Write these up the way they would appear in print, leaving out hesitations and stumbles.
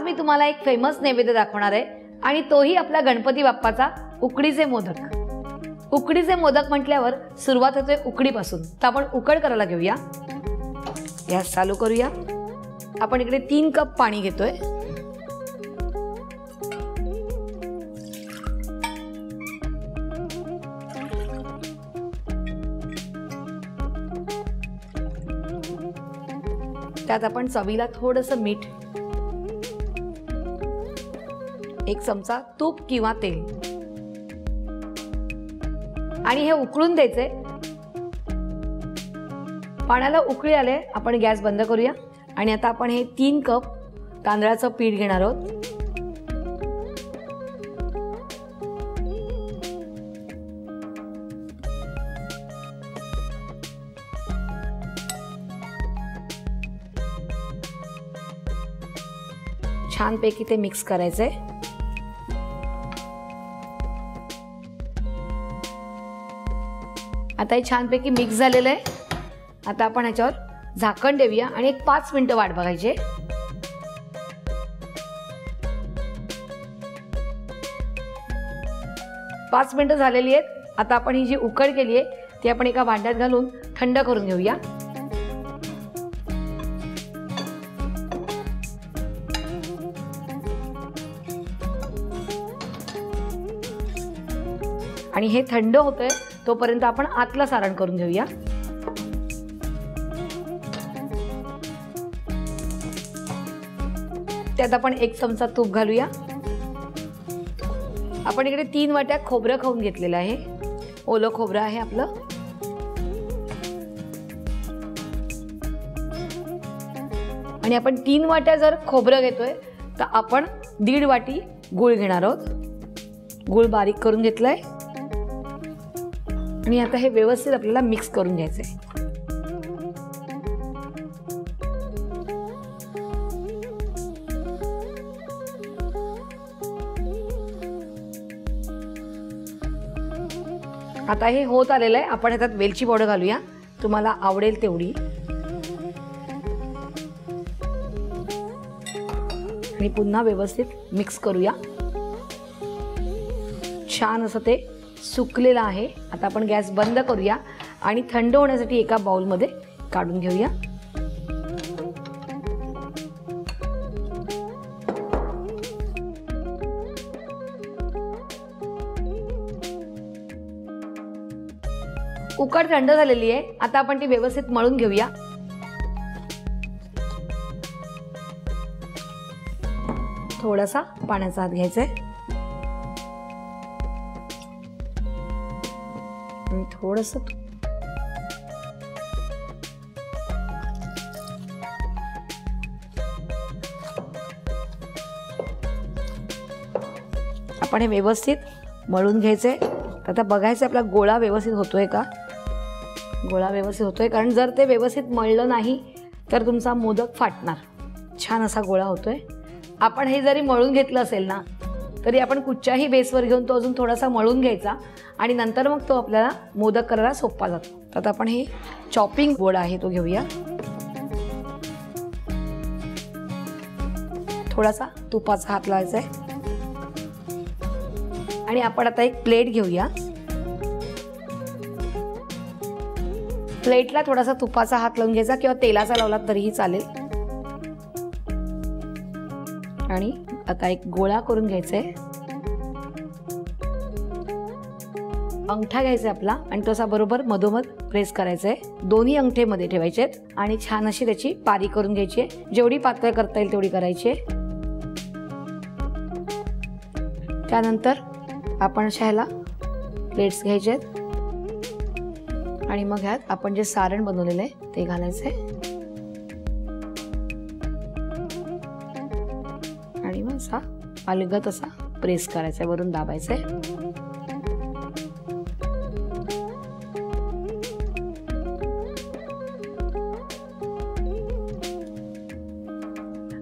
मी तुम्हाला एक फेमस नैवेद्य दाखवणार आहे आणि तोही आपल्या गणपती बाप्पाचा उकडीचे मोदक। उकडीचे मोदक म्हटल्यावर सुरुवात होते उकडीपासून, तर आपण उकड करायला घेऊया। गॅस चालू करूया। आपण इकडे 3 कप पाणी घेतोय। त्यात आपण चवीला थोडंसं मीठ, 1 चमचा तूप किंवा तेल आणि हे उकळून द्यायचे। पाण्याला उकळी आले, आपण गॅस बंद करूया आणि आता आपण हे 3 कप तांदळाचं पीठ घेणार आहोत। छानपैकी ते मिक्स करायचंय। आता हे छानपैकी मिक्स झालेलं आहे। आता आपण ह्याच्यावर झाकण देऊया आणि एक 5 मिनिटं वाट बघायची। 5 मिनिटं झालेली आहेत। आता आपण ही जी उकड केली आहे ती आपण एका भांड्यात घालून थंड करून घेऊया। आणि हे थंड होतंय तोपर्यंत आपण आतलं सारण करून घेऊया। त्यात आपण 1 चमचा तूप घालूया। आपण इकडे 3 वाट्या खोबरं खाऊन घेतलेलं आहे, ओलं खोबरं आहे आपलं। आणि आपण 3 वाट्या जर खोबरं घेतोय तर आपण 1.5 वाटी गूळ घेणार आहोत। गूळ बारीक करून घेतलाय आणि आता हे व्यवस्थित आपल्याला मिक्स करून घ्यायचंय। आता हे होत आलेलं आहे। आपण याच्यात वेलची पावडर घालूया, तुम्हाला आवडेल तेवढी, आणि पुन्हा व्यवस्थित मिक्स करूया। छान असं ते सुकलेलं आहे। आता आपण गॅस बंद करूया आणि थंड होण्यासाठी एका बाउलमध्ये काढून घेऊया। उकड थंड झालेली आहे। आता आपण ती व्यवस्थित मळून घेऊया। थोडासा पाण्याचा हात घ्यायचा आहे आणि थोडंसं आपण हे व्यवस्थित मळून घ्यायचंय। आता बघायचं आपला गोळा व्यवस्थित होतोय का। गोळा व्यवस्थित होतोय, कारण जर ते व्यवस्थित मळलं नाही तर तुमचा मोदक फाटणार। छान असा गोळा होतोय। आपण हे जरी मळून घेतलं असेल ना तरी आपण कुठच्याही बेसवर घेऊन तो अजून थोडासा मळून घ्यायचा आणि नंतर मग तो आपल्याला मोदक करायला सोपा जातो। तर आता आपण हे चॉपिंग बोर्ड आहे तो घेऊया। थोडासा तुपाचा हात लावायचा आहे आणि आपण आता एक प्लेट घेऊया। प्लेटला थोडासा तुपाचा हात लावून घ्यायचा किंवा तेलाचा लावला तरीही चालेल। आणि आता एक गोळा करून घ्यायचा आहे। अंगठा घ्यायचा आपला आणि तो असा बरोबर मधोमध प्रेस करायचा आहे। दोन्ही अंगठे मध्ये ठेवायचे आहेत आणि छान अशी त्याची पारी करून घ्यायची आहे। जेवढी पातळ करता येईल तेवढी करायची आहे। त्यानंतर आपण ह्याला प्लेट्स घ्यायचे आहेत आणि मग ह्यात आपण जे सारण बनवलेलं आहे ते घालायचं आहे आणि मग असा अलगद असा प्रेस करायचा आहे, वरून दाबायचं आहे।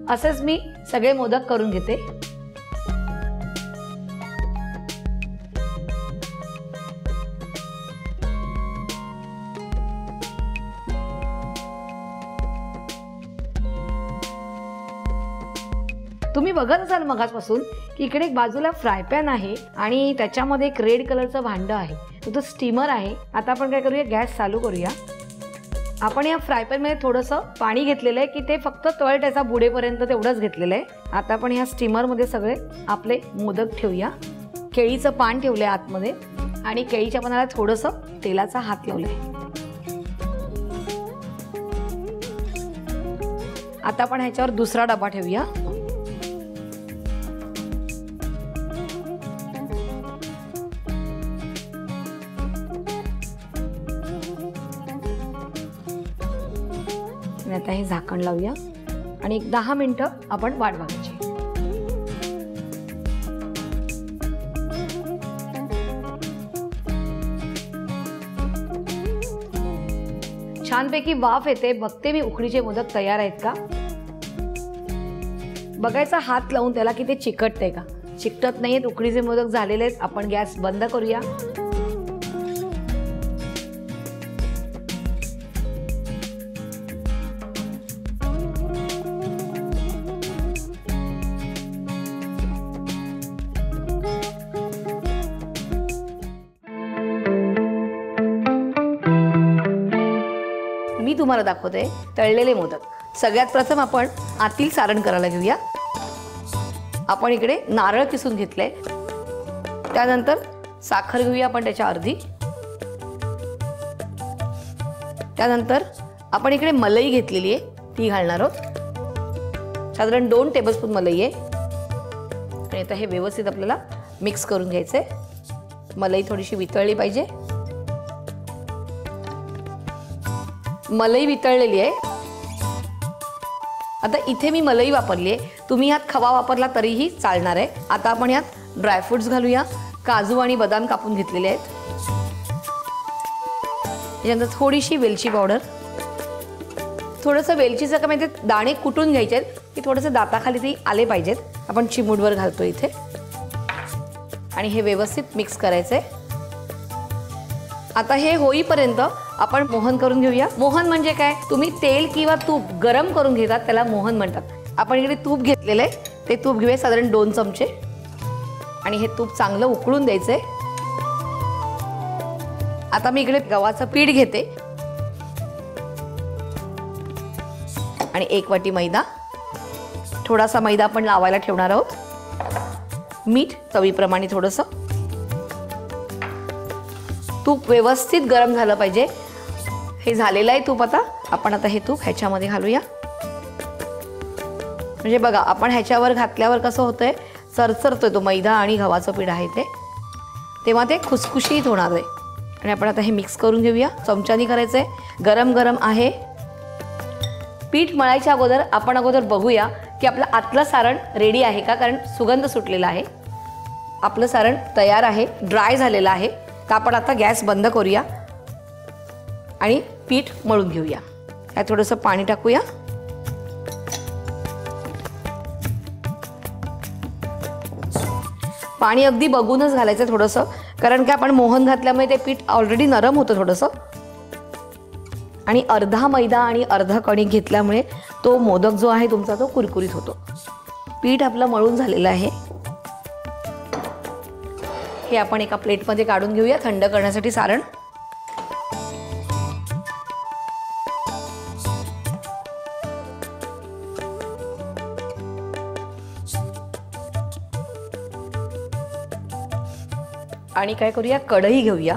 असेच मी सगळे मोदक करून घेते। तुम्ही बघत असाल मगाचपासून की इकडे एक बाजूला फ्राय पॅन आहे आणि त्याच्यामध्ये एक रेड कलरचं भांडं आहे, तो स्टीमर आहे. आता आपण काय करूया, गॅस चालू करूया. आपण या फ्राय पॅनमध्ये थोडंसं पाणी घेतलेलं आहे की ते फक्त तळ त्याचा बुडेपर्यंत तेवढंच घेतलेलं आहे. आता आपण या स्टीमरमध्ये सगळे आपले मोदक ठेवूया. केळीचं पान ठेवलंय आतमध्ये आणि केळीच्या पानाला थोडंसं तेलाचा हात लावलाय. आता आपण ह्याच्यावर दुसरा डबा ठेवूया. आता हे झाकण लावूया आणि 10 मिनिटं आपण वाट बघायची. छानपैकी वाफ येते. बघते मी उकडीचे मोदक तयार आहेत का. बघायचा हात लावून त्याला की ते चिकटते का. चिकटत नाहीत, उकडीचे मोदक झालेले आहेत. आपण गॅस बंद करूया. मी तुम्हाला दाखवते तळलेले मोदक. सगळ्यात प्रथम आपण आतील सारण करायला घेऊया. आपण इकडे नारळ किसून घेतले, त्यानंतर साखर घेऊया आपण त्याच्या अर्धी. त्यानंतर आपण इकडे मलाई घेतलेली आहे, ती घालणार आहोत. साधारण 2 टेबलस्पून मलाई आहे. आणि आता हे व्यवस्थित आपल्याला मिक्स करून घ्यायचंय. मलाई थोडीशी वितळली पाहिजे. मलाई वितळलेली आहे. आता इथे मी मलाई वापरली आहे, तुम्ही यात खवा वापरला तरीही चालणार आहे. आता आपण यात ड्रायफ्रुट्स घालूया. काजू आणि बदाम कापून घेतलेले आहेत. यानंतर थोडीशी वेलची पावडर, थोडंसं वेलचीचं का माहिती दाणे कुटून घ्यायचे आहेत की थोडंसं दाताखाली ते आले पाहिजेत. आपण चिमूटभर घालतो इथे आणि हे व्यवस्थित मिक्स करायचंय. आता हे होईपर्यंत आपण मोहन करून घेऊया. मोहन म्हणजे काय, तुम्ही तेल किंवा तूप गरम करून घेतात त्याला मोहन म्हणतात. आपण इकडे तूप घेतलेलं आहे, ते तूप घेऊया साधारण 2 चमचे आणि हे तूप चांगलं उकळून द्यायचंय. आता मी इकडे गव्हाचं पीठ घेते आणि 1 वाटी मैदा. थोडासा मैदा आपण लावायला ठेवणार आहोत. मीठ चवीप्रमाणे थोडंसं. तूप व्यवस्थित गरम झालं पाहिजे. हे झालेलं आहे तूप. आपण आता हे तूप ह्याच्यामध्ये घालूया. म्हणजे बघा आपण ह्याच्यावर घातल्यावर कसं होतंय, सरसरतोय तो मैदा आणि गव्हाचं पीठ आहे ते, तेव्हा ते खुसखुशीत होणार आहे. आणि आपण आता हे मिक्स करून घेऊया. चमच्यानी करायचंय. गरम गरम आहे. पीठ मळायच्या अगोदर आपण बघूया की आपलं आतलं सारण रेडी आहे का, कारण सुगंध सुटलेला आहे. आपलं सारण तयार आहे, ड्राय झालेलं आहे. तर आपण आता गॅस बंद करूया आणि पीठ मळून घेऊया. यात थोडंसं पाणी टाकूया. पाणी अगदी बघूनच घालायचं थोडंसं, कारण की आपण मोहन घातल्यामुळे ते पीठ ऑलरेडी नरम होतं थोडंसं. आणि अर्धा मैदा आणि अर्धा कणिक घेतल्यामुळे तो मोदक जो आहे तुमचा तो कुरकुरीत होतो. पीठ आपलं मळून झालेलं आहे. हे आपण एका प्लेटमध्ये काढून घेऊया थंड करण्यासाठी सारण. आणि काय करूया, कढई घेऊया.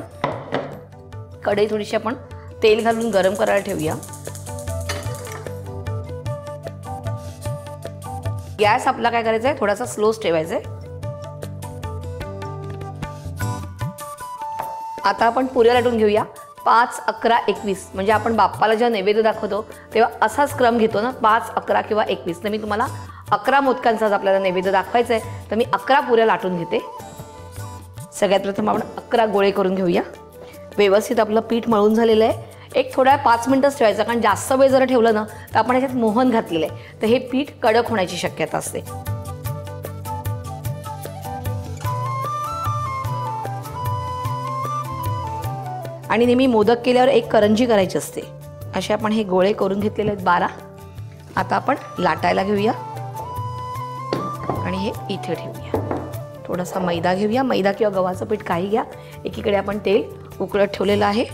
कढई थोडीशी आपण तेल घालून गरम करायला ठेवूया. गॅस आपला काय करायचा आहे, थोडासा स्लोच ठेवायचा आहे. आता आपण पुऱ्या लाटून घेऊया. 5, 11, 21 म्हणजे आपण बाप्पाला जेव्हा नैवेद्य दाखवतो तेव्हा असाच क्रम घेतो ना, 5, 11 किंवा 21. तर मी तुम्हाला 11 मोदकांचाच आपल्याला नैवेद्य दाखवायचा आहे, तर मी 11 पुऱ्या लाटून घेते. सगळ्यात प्रथम आपण 11 गोळे करून घेऊया. व्यवस्थित आपलं पीठ मळून झालेलं आहे. एक थोडा 5 मिनिटच ठेवायचं, कारण जास्त वेळ जर ठेवलं ना तर आपण ह्याच्यात मोहन घातलेलं आहे, तर हे पीठ कडक होण्याची शक्यता असते. आणि नेहमी मोदक केल्यावर एक करंजी करायची असते. असे आपण हे गोळे करून घेतलेले आहेत 12. आता आपण लाटायला घेऊया. हे इथे ठेवूया. थोडासा मैदा घेऊया, मैदा किंवा गव्हाचं पीठ काही घ्या. एकीकडे आपण तेल उकळत ठेवलेलं आहे.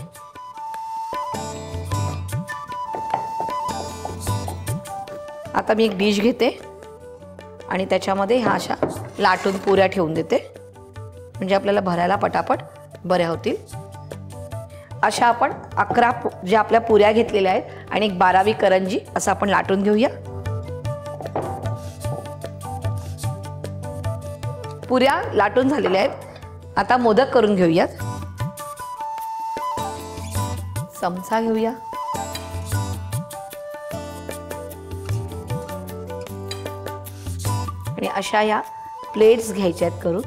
आता मी एक डिश घेते आणि त्याच्यामध्ये ह्या अशा लाटून पुऱ्या ठेवून देते, म्हणजे आपल्याला भरायला पटापट बऱ्या होतील. अशा आपण 11 ज्या आपल्या पुऱ्या घेतलेल्या आहेत आणि एक 12वी करंजी असं आपण लाटून घेऊया. पुऱ्या लाटून झालेल्या आहेत. आता मोदक करून घेऊयात. चमचा घेऊया आणि अशा या प्लेट्स घ्यायच्या आहेत करून,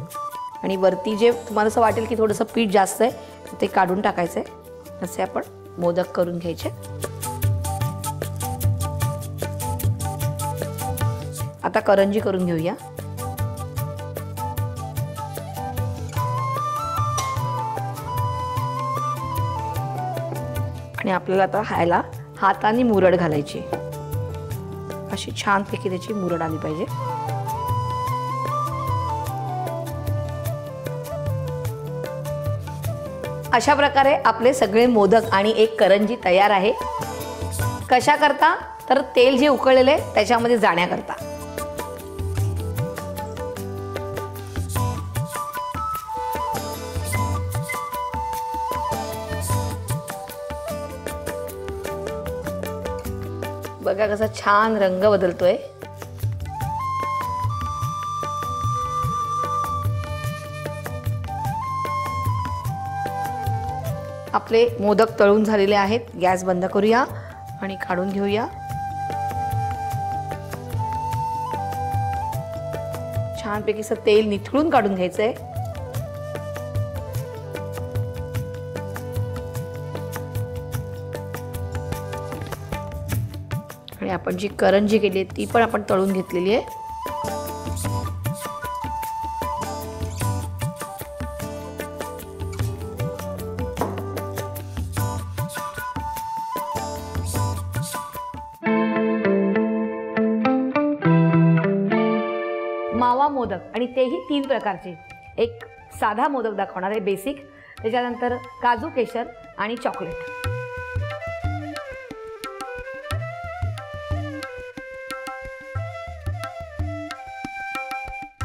आणि वरती जे तुम्हाला असं वाटेल की थोडंसं पीठ जास्त आहे ते काढून टाकायचं आहे. असे आपण मोदक करून घ्यायचे. आता करंजी करून घेऊया. आणि आपल्याला आता ह्याला हाताने मुरड घालायची. अशी छानपैकी त्याची मुरड आली पाहिजे. अशा प्रकारे आपले सगळे मोदक आणि एक करंजी तयार आहे. कशा करता तर तेल जे उकळलेले त्याच्यामध्ये जाण्याकरता. बघा कसा छान रंग बदलतोय. आपले मोदक तळून झालेले आहेत. गॅस बंद करूया आणि काढून घेऊया. छानपैकी असं तेल निथळून काढून घ्यायचंय. आणि आपण जी करंजी केली आहे ती पण आपण तळून घेतलेली आहे. मावा मोदक, आणि तेही 3 प्रकारचे. एक साधा मोदक दाखवणार आहे बेसिक, त्याच्यानंतर काजू केशर आणि चॉकलेट.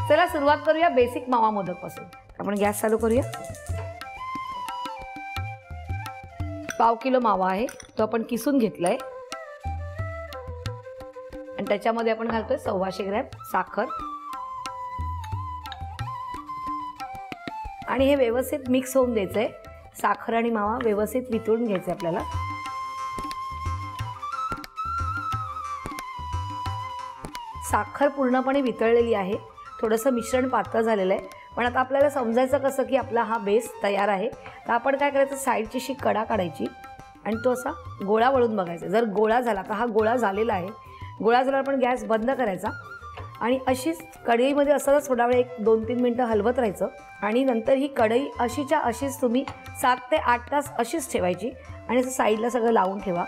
चला सुरुवात करूया बेसिक मावा मोदक पासून. आपण गॅस चालू करूया. 1/2 किलो मावा आहे, तो आपण किसून घेतलाय आणि त्याच्यामध्ये आपण घालतोय 125 ग्रॅम साखर आणि हे व्यवस्थित मिक्स होऊन द्यायचंय. साखर आणि मावा व्यवस्थित वितळून घ्यायचे आपल्याला. साखर पूर्णपणे वितळलेली आहे. थोडंसं मिश्रण पातळ झालेलं आहे, पण आता आपल्याला समजायचं कसं की आपला हा बेस तयार आहे. तर आपण काय करायचं, साईडची अशी कडा काढायची आणि तो असा गोळा वळून बघायचा. जर गोळा झाला तर हा गोळा झालेला आहे. गोळा झाल्यावर आपण गॅस बंद करायचा आणि अशीच कढईमध्ये असंच थोडा वेळ 1-2-3 मिनटं हलवत राहायचं. आणि नंतर ही कढई अशीच्या अशीच तुम्ही 7 ते 8 तास अशीच ठेवायची आणि असं साईडला सगळं लावून ठेवा.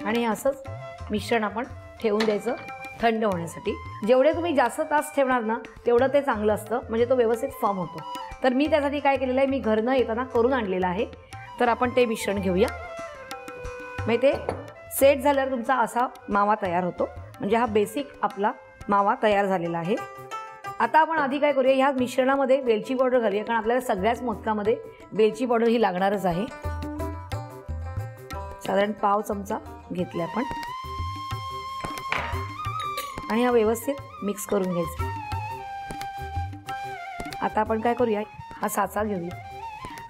आणि असंच मिश्रण आपण ठेवून द्यायचं थंड होण्यासाठी. जेवढे तुम्ही जास्त तास ठेवणार ना तेवढं ते चांगलं असतं, म्हणजे तो व्यवस्थित फॉर्म होतो. तर मी त्यासाठी काय केलेलं आहे, मी घरनं येताना करून आणलेलं आहे. तर आपण ते मिश्रण घेऊया. म्हणजे ते सेट झाल्यावर तुमचा असा मावा तयार होतो. म्हणजे हा बेसिक आपला मावा तयार झालेला आहे. आता आपण आधी काय करूया, ह्या मिश्रणामध्ये वेलची पावडर घालूया, कारण आपल्याला सगळ्याच मोदकामध्ये वेलची पावडर ही लागणारच आहे. साधारण 1/2 चमचा घेतला आपण आणि हा व्यवस्थित मिक्स करून घ्यायचा. आता आपण काय करूया, हा साचा घेऊया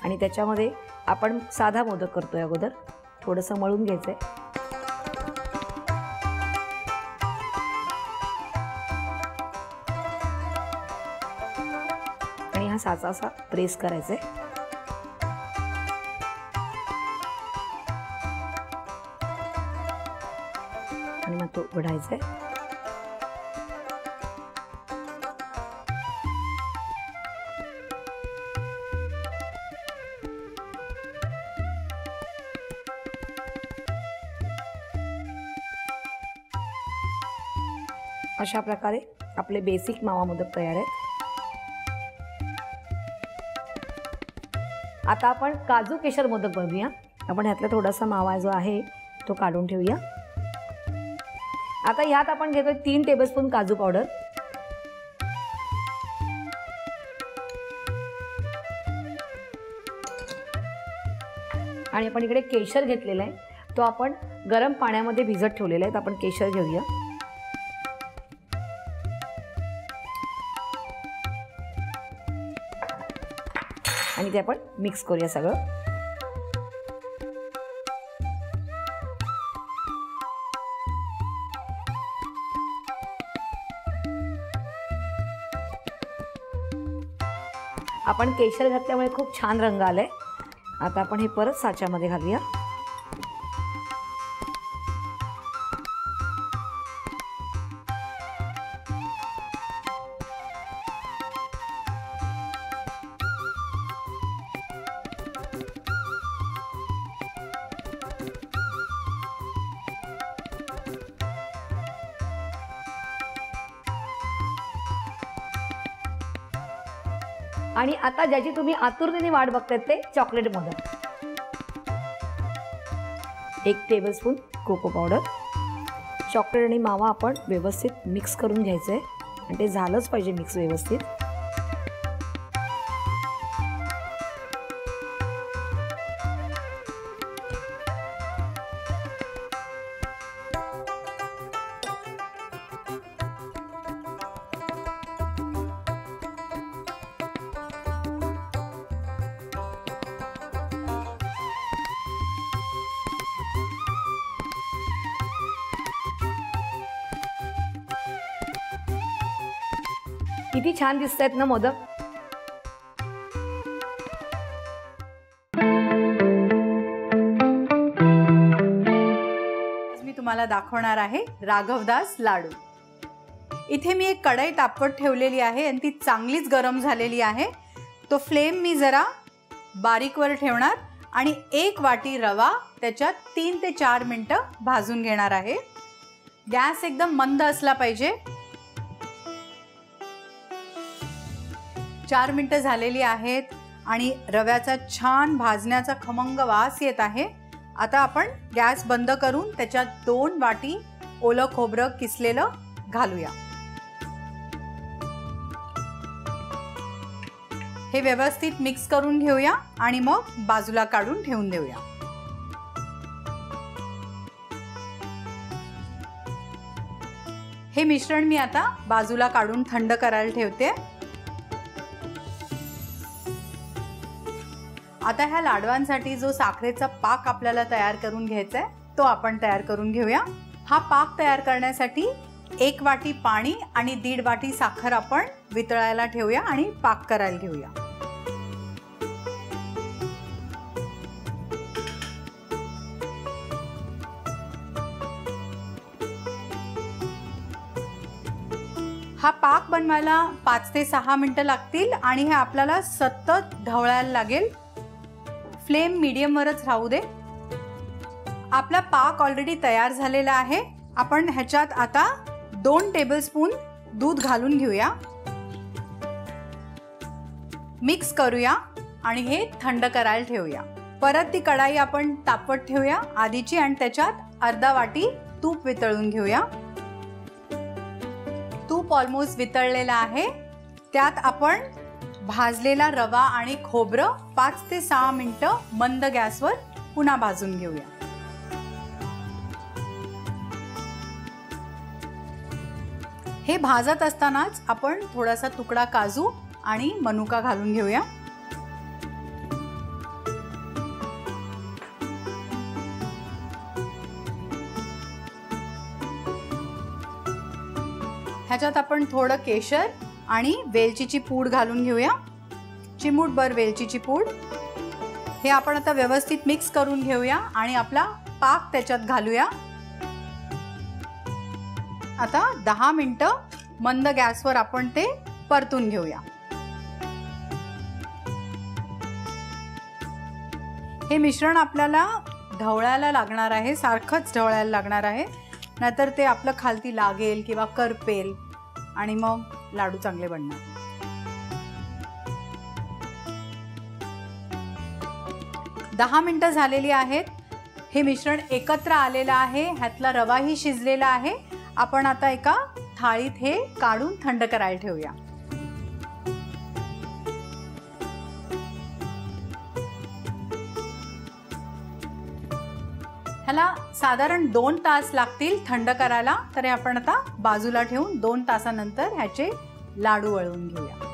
आणि त्याच्यामध्ये आपण साधा मोदक करतोय अगोदर थोडंसं मळून घ्यायचंय. आणि हा साचा असा प्रेस करायचा आहे. आणि मग तो उघडायचा आहे. अशा प्रकारे आपले बेसिक मावा मोदक तयार आहेत. आता आपण काजू केशर मोदक बनवूया. आपण ह्यातला थोडासा मावा जो आहे तो काढून ठेवूया. आता ह्यात आपण घेतोय 3 टेबलस्पून काजू पावडर, आणि आपण इकडे केशर घेतलेला आहे. तो आपण गरम पाण्यामध्ये भिजत ठेवलेला आहे. तर आपण केशर घेऊया. आणि ते आपण मिक्स करूया सगळं. आपण केशर घातल्यामुळे खूप छान रंग आलाय. आता आपण हे परत साच्यामध्ये घालूया. आणि आता ज्याची तुम्ही आतुरतेने वाट बघतायत ते chocolate modak. 1 tablespoon cocoa powder, chocolate आणि मावा आपण व्यवस्थित मिक्स करून घ्यायचं आहे. आणि ते झालंच पाहिजे मिक्स व्यवस्थित. किती छान दिसतायत ना मोदक. आज मी तुम्हाला दाखवणार आहे राघवदास लाडू. इथे मी एक कढई तापवत ठेवलेली आहे आणि ती चांगलीच गरम झालेली आहे. तो फ्लेम मी जरा बारीकवर ठेवणार आणि 1 वाटी रवा त्याच्यात 3 ते 4 मिनिटं भाजून घेणार आहे. गॅस एकदम मंद असला पाहिजे. 4 मिनिटं झालेली आहेत आणि रव्याचा छान भाजण्याचा खमंग वास येत आहे. आता आपण गॅस बंद करून त्याच्यात 2 वाटी ओलं खोबरं किसलेलं घालूया. हे व्यवस्थित मिक्स करून घेऊया आणि मग बाजूला काढून ठेवून देऊया. हे मिश्रण मी आता बाजूला काढून थंड करायला ठेवते. आता ह्या लाडवांसाठी जो साखरेचा पाक आपल्याला तयार करून घ्यायचा आहे तो आपण तयार करून घेऊया. हा पाक तयार करण्यासाठी 1 वाटी पाणी आणि 1.5 वाटी साखर आपण वितळायला ठेवूया आणि पाक करायला घेऊया. हा पाक बनवायला 5 ते 6 मिनिटं लागतील आणि हे आपल्याला सतत ढवळायला लागेल. फ्लेम मीडियमवरच राहू दे. आपला पाक ऑलरेडी तयार झालेला आहे. आपण ह्याच्यात आता 2 टेबलस्पून दूध घालून घेऊया. मिक्स करूया आणि हे थंड करायला ठेवूया. परत ती कढाई आपण तापवत ठेवूया आधीची आणि त्याच्यात अर्धा वाटी तूप वितळून घेऊया. तूप ऑलमोस्ट वितळलेलं आहे. त्यात आपण भाजलेला रवा आणि खोबरं 5 ते 6 मिनिटं मंद गॅसवर पुन्हा भाजून घेऊया. हे भाजत असतानाच आपण थोडासा तुकडा काजू आणि मनुका घालून घेऊया. ह्याच्यात आपण थोडं केशर आणि वेलचीची पूड घालून घेऊया. चिमूटभर वेलचीची पूड. हे आपण आता व्यवस्थित मिक्स करून घेऊया आणि आपला पाक त्याच्यात घालूया. आता 10 मिनिटं मंद गॅसवर आपण ते परतून घेऊया. हे मिश्रण आपल्याला ढवळायला लागणार आहे, सारखंच ढवळायला लागणार आहे, नाहीतर ते आपलं खालती लागेल किंवा करपेल आणि मग लाडू चांगले बनणार. दहा मिनिटं झालेली आहेत. हे मिश्रण एकत्र आलेलं आहे, ह्यातला रवाही शिजलेला आहे. आपण आता एका थाळीत हे काढून थंड करायला ठेवूया. ह्याला साधारण 2 तास लागतील थंड करायला. तर हे आपण आता बाजूला ठेवून 2 तासानंतर ह्याचे लाडू वळवून घेऊया.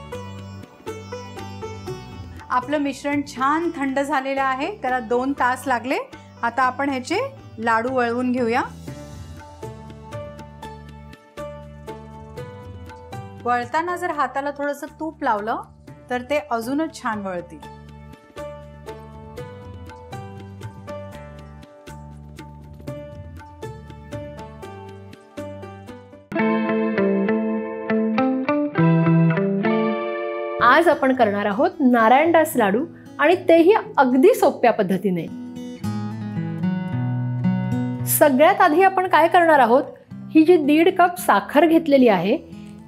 आपलं मिश्रण छान थंड झालेलं आहे, त्याला 2 तास लागले. आता आपण ह्याचे लाडू वळवून घेऊया. वळताना जर हाताला थोडंसं तूप लावलं तर ते अजूनच छान वळतील. आज आपण करणार आहोत नारायणदास लाडू आणि तेही अगदी सोप्या पद्धतीने. सगळ्यात आधी आपण काय करणार आहोत, ही जी 1.5 कप साखर घेतलेली आहे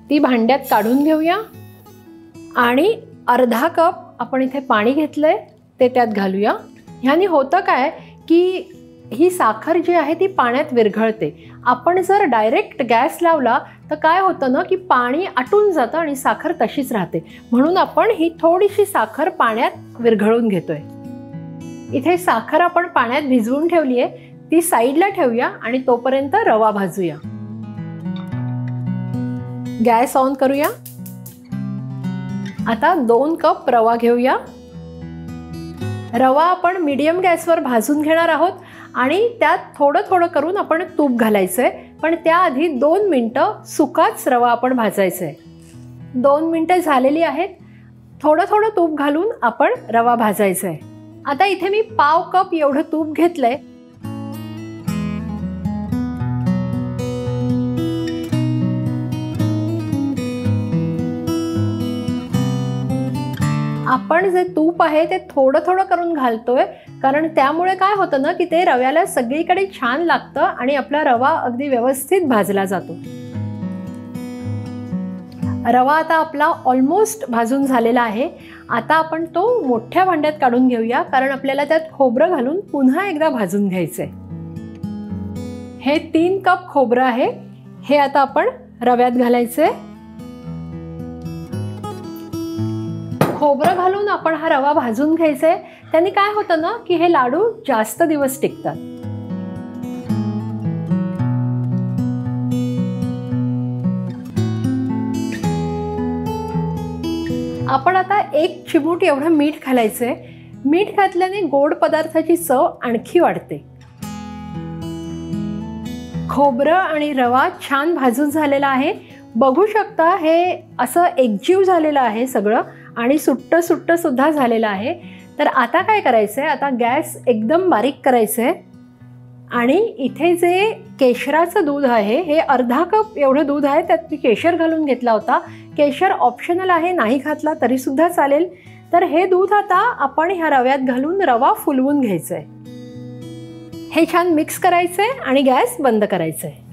ती भांड्यात काढून घेऊया आणि अर्धा कप आपण इथे पाणी घेतलंय ते त्यात घालूया. ह्याने होतं काय की ही साखर जी आहे ती पाण्यात विरघळते. आपण जर डायरेक्ट गॅस लावला तर काय होतं ना की पाणी आटून जातं आणि साखर तशीच राहते. म्हणून आपण ही थोडीशी साखर पाण्यात विरघळून घेतोय. इथे साखर आपण पाण्यात भिजवून ठेवली आहे, ती साईडला ठेवूया आणि तोपर्यंत रवा भाजूया. गॅस ऑन करूया. आता 2 कप रवा घेऊया. रवा आपण मीडियम गॅसवर भाजून घेणार आहोत आणि त्यात थोडं थोडं करून आपण तूप घालायचंय. पण त्याआधी 2 मिनिटं सुकाच रवा आपण भाजायचंय. 2 मिनिटं झालेली आहेत. थोडं थोडं तूप घालून आपण रवा भाजायचंय. आता इथे मी पाव कप एवढं तूप घेतलंय. आपण जे तूप आहे ते थोडं थोडं करून घालतोय, कारण त्यामुळे काय होतं ना की ते रव्याला सगळीकडे छान लागतं आणि आपला रवा अगदी व्यवस्थित भाजला जातो. रवा आता आपला ऑलमोस्ट भाजून झालेला आहे. आता आपण तो मोठ्या भांड्यात काढून घेऊया, कारण आपल्याला त्यात खोबरं घालून पुन्हा एकदा भाजून घ्यायचंय. हे 3 कप खोबरं आहे, हे आता आपण रव्यात घालायचंय. खोबरं घालून आपण हा रवा भाजून घ्यायचा आहे. त्यांनी काय होतं ना की हे लाडू जास्त दिवस टिकतात. आपण आता 1 चिमूट एवढं मीठ घालायचंय. मीठ घातल्याने गोड पदार्थाची चव आणखी वाढते. खोबरं आणि रवा छान भाजून झालेला आहे. बघू शकता हे असं एकजीव झालेलं आहे सगळं आणि सुट्ट सुट्ट सुद्धा झालेलं आहे. तर आता काय करायचं आहे, आता गॅस एकदम बारीक करायचं आहे आणि इथे जे केशराचं दूध आहे हे अर्धा कप एवढं दूध आहे, त्यात मी केशर घालून घेतला होता. केशर ऑप्शनल आहे, नाही घातला तरीसुद्धा चालेल. तर हे दूध आता आपण ह्या रव्यात घालून रवा फुलवून घ्यायचं आहे. हे छान मिक्स करायचं आहे आणि गॅस बंद करायचं आहे.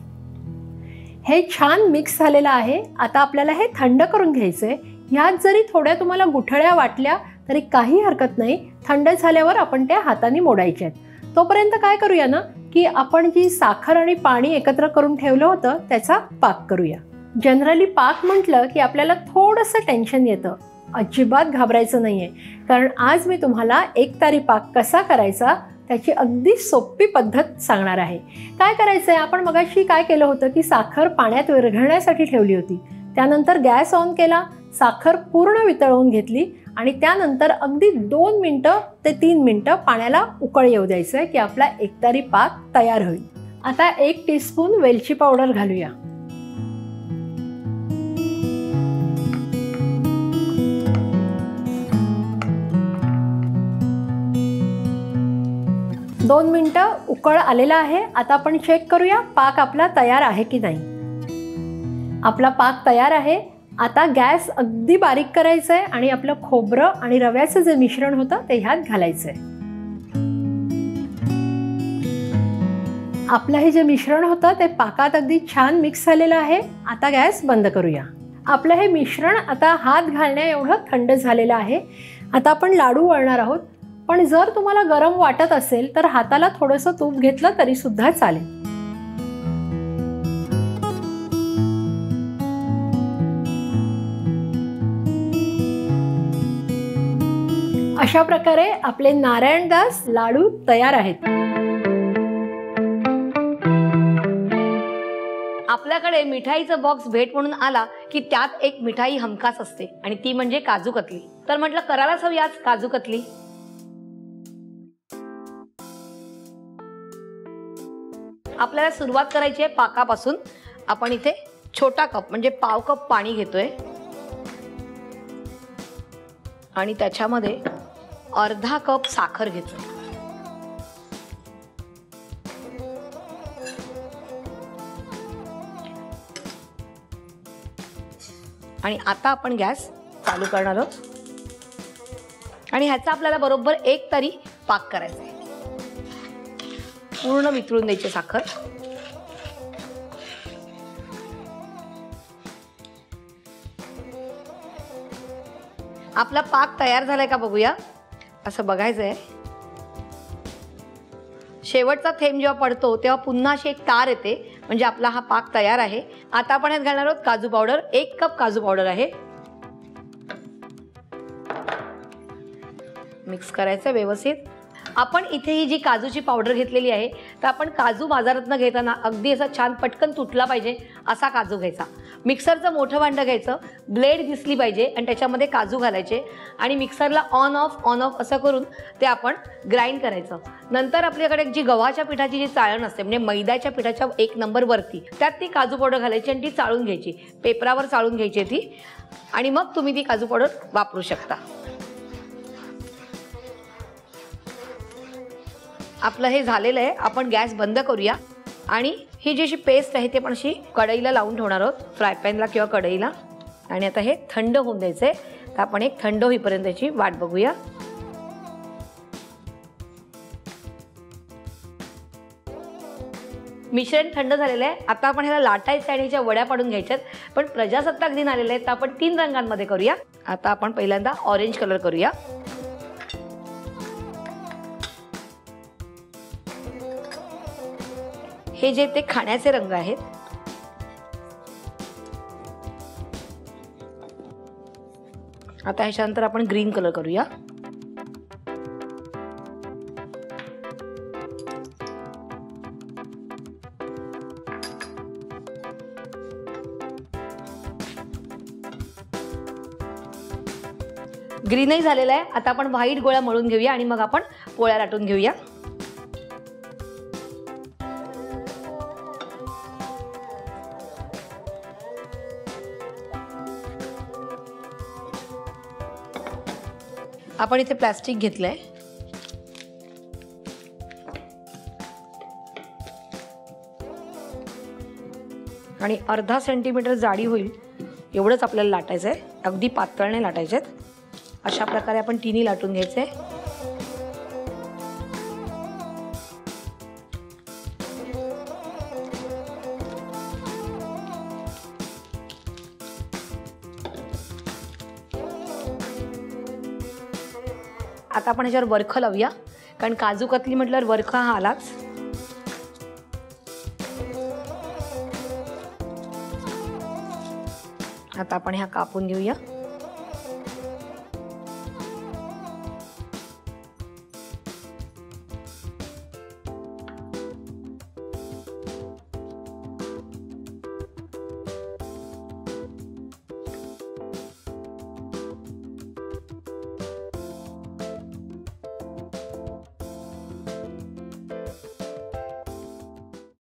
हे छान मिक्स झालेलं आहे. आता आपल्याला हे थंड करून घ्यायचं आहे. ह्यात जरी थोड्या तुम्हाला गुठळ्या वाटल्या तरी काही हरकत नाही. थंड झाल्यावर आपण त्या हाताने मोडायच्या आहेत. तोपर्यंत काय करूया ना की आपण जी साखर आणि पाणी एकत्र करून ठेवलं होतं त्याचा पाक करूया. जनरली पाक म्हटलं की आपल्याला थोडंसं टेन्शन येतं. अजिबात घाबरायचं नाही आहे, कारण आज मी तुम्हाला एकतारी पाक कसा करायचा त्याची अगदी सोपी पद्धत सांगणार आहे. काय करायचं आहे, आपण मगाशी काय केलं होतं की साखर पाण्यात विरघळण्यासाठी ठेवली होती. त्यानंतर गॅस ऑन केला, साखर पूर्ण वितळवून घेतली आणि त्यानंतर अगदी 2 मिनिटं ते 3 मिनिटं पाण्याला उकळ येऊ द्यायचं आहे की आपला एकतारी पाक तयार होईल. आता 1 टीस्पून वेलची पावडर घालूया. दोन मिनिटं उकळ आलेला आहे. आता आपण चेक करूया पाक आपला तयार आहे की नाही. आपला पाक तयार आहे. आता गॅस अगदी बारीक करायचा आहे आणि आपलं खोबरं आणि रव्याचं जे मिश्रण होतं ते ह्यात घालायचं आहे. आपलं हे जे मिश्रण होतं ते पाकात अगदी छान मिक्स झालेलं आहे. आता गॅस बंद करूया. आपलं हे मिश्रण आता हात घालण्या एवढं थंड झालेलं आहे. आता आपण लाडू वळणार आहोत. पण जर तुम्हाला गरम वाटत असेल तर हाताला थोडंसं तूप घेतलं तरी सुद्धा चालेल. अशा प्रकारे आपले नारायणदास लाडू तयार आहेत. आपल्याकडे मिठाईचं बॉक्स भेट म्हणून आला की त्यात एक मिठाई हमखास असते आणि ती म्हणजे काजू कतली. तर म्हटलं करायलाच हवी आज काजू कतली. आपल्याला सुरुवात करायची आहे पाकापासून. आपण इथे छोटा कप म्हणजे पाव कप पाणी घेतोय आणि त्याच्यामध्ये अर्धा कप साखर घेतोय. आणि आता आपण गॅस चालू करणार आहोत आणि ह्याचा आपल्याला बरोबर 1 तारी पाक करायचा आहे. पूर्ण वितळून द्यायची साखर. आपला पाक तयार झालाय का बघूया. असं बघायचंय. शेवटचा थेंब जेव्हा पडतो तेव्हा पुन्हा अशी एक तार येते म्हणजे आपला हा पाक तयार आहे. आता आपण यात घालणार आहोत काजू पावडर. 1 कप काजू पावडर आहे. मिक्स करायचं व्यवस्थित. आपण इथे ही जी काजूची पावडर घेतलेली आहे तर आपण काजू बाजारातनं घेताना अगदी असा छान पटकन तुटला पाहिजे असा काजू घ्यायचा. मिक्सरचं मोठं भांडं घ्यायचं. ब्लेड दिसली पाहिजे आणि त्याच्यामध्ये काजू घालायचे आणि मिक्सरला ऑन ऑफ असं करून ते आपण ग्राइंड करायचं. नंतर आपल्याकडे जी गव्हाच्या पिठाची जी चाळण असते म्हणजे मैद्याच्या पिठाच्या 1 नंबर वरती त्यात ती काजू पावडर घालायची आणि ती चाळून घ्यायची. पेपरावर चाळून घ्यायची ती आणि मग तुम्ही ती काजू पावडर वापरू शकता. आपलं हे झालेलं आहे. आपण गॅस बंद करूया आणि ही जी अशी पेस्ट आहे ते पण अशी कढईला लावून ठेवणार आहोत. फ्राय पॅनला किंवा कढईला. आणि आता हे थंड होऊन द्यायचं आहे. तर आपण एक थंड होईपर्यंत याची वाट बघूया. मिश्रण थंड झालेलं आहे. आता आपण ह्याला लाटायचं आणि ह्याच्या वड्या पाडून घ्यायच्यात. पण प्रजासत्ताक दिन आलेले आहेत तर आपण 3 रंगांमध्ये करूया. आता आपण पहिल्यांदा ऑरेंज कलर करूया. हे जे ते खाण्याचे रंग आहेत. आता ह्याच्यानंतर आपण ग्रीन कलर करूया. ग्रीनही झालेला आहे. आता आपण व्हाईट गोळा मळून घेऊया आणि मग आपण पोळ्या लाटून घेऊया. आपण इथे प्लास्टिक घेतलंय. आणि अर्धा सेंटीमीटर जाडी होईल एवढंच आपल्याला लाटायचं आहे. अगदी पातळ नाही लाटायचे आहेत. अशा प्रकारे आपण तिन्ही लाटून घ्यायचे. आता आपण ह्याच्यावर वरखं लावूया कारण काजू कतली म्हटल्यावर वरखा हा आलाच. आता आपण ह्या कापून घेऊया.